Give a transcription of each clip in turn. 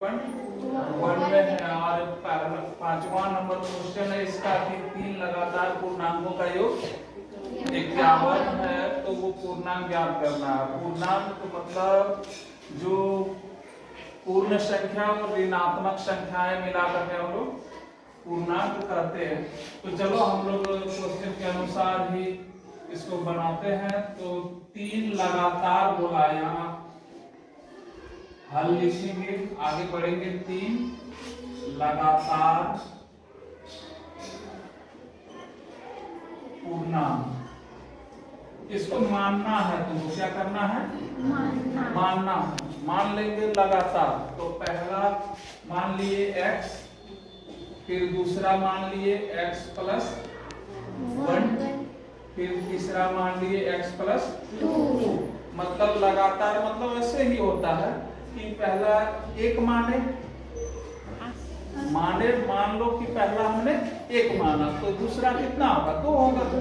One में है और पांचवा नंबर क्वेश्चन है इसका कि तीन लगातार पूर्णांकों का योग 51 है, तो वो पूर्णांक ज्ञात करना है। पूर्णांक तो मतलब जो पूर्ण संख्या और ऋणात्मक संख्याएं मिलाकर के हम लोग पूर्णांक कहते हैं। तो चलो हम लोग क्वेश्चन के अनुसार ही इसको बनाते हैं। तो तीन लगातार बोला, यहाँ हल लिखेंगे, आगे बढ़ेंगे। तीन लगातार पूर्णांक, इसको मानना है। तुमको क्या करना है? मानना। मान लेंगे लगातार। तो पहला मान लिए x, फिर दूसरा मान लिए x प्लस 1, फिर तीसरा मान लिए x प्लस 2। मतलब लगातार मतलब ऐसे ही होता है कि पहला एक मान लो कि पहला हमने एक माना, तो दूसरा कितना होगा? 2 होगा। तो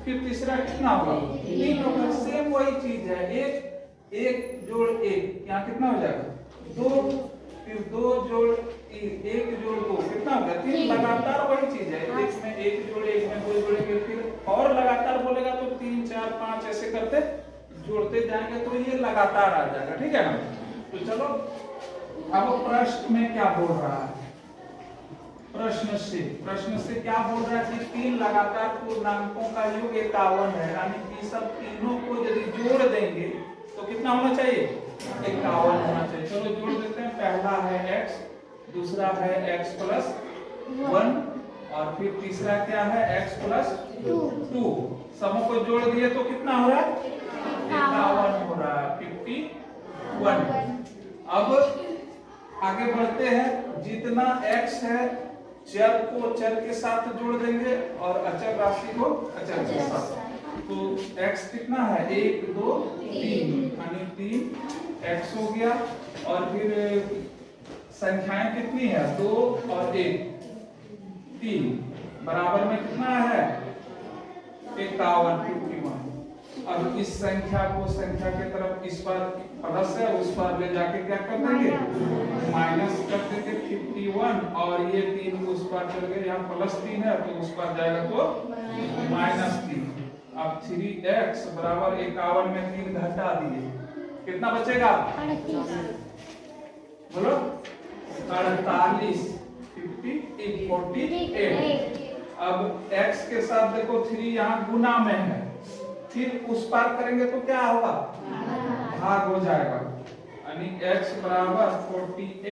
फिर तीसरा कितना होगा? 3 होगा। सेम वही चीज है, एक जोड़ एक, यहाँ कितना हो जाएगा? 2, फिर 2 जोड़ 1 जोड़ 2 कितना होगा? 3। लगातार वही चीज है, एक में एक जोड़ एक में 2 जोड़ेंगे, फिर और लगातार बोलेगा तो 3 4 5 ऐसे करते जोड़ते जाएंगे, तो ये लगातार आ जाएगा। ठीक है ना? तो चलो अब प्रश्न में क्या बोल रहा है? प्रश्न से क्या बोल रहा है कि तीन लगातार पूर्णांकों का योग 51 है, यानी कि सब तीनों को यदि जोड़ देंगे तो कितना होना चाहिए? 51 होना चाहिए। चलो जोड़ देते हैं। पहला है x, दूसरा है x प्लस 1 और फिर तीसरा क्या है? x plus 2। सबों को जोड़ दिए तो कितना हो रहा है? 51 हो रहा है, 51। अब आगे बढ़ते हैं। जितना x है चर को चर के साथ जोड़ देंगे और अचर राशि को अचर के साथ। तो x कितना है? 1 2 3, यानी 3 x हो गया। और फिर संख्याएं कितनी है? 2 और 1, 3 बराबर में कितना है? 51। अब इस संख्या को संख्या के तरफ इस पर प्लस है, उस पर ले जाके क्या कर देंगे? माइनस कर देंगे 51। और ये 3 उस पर चल गए, यहाँ प्लस 3 है तो उस पर जाएगा तो -3। अब 3x बराबर 51 में 3 घटा दिए, कितना बचेगा? बोलो 48, 48। अब x के साथ देखो 3 यहाँ गुना में है, फिर उस पार करेंगे तो क्या होगा? भाग हो जाएगा, यानी x बराबर 48।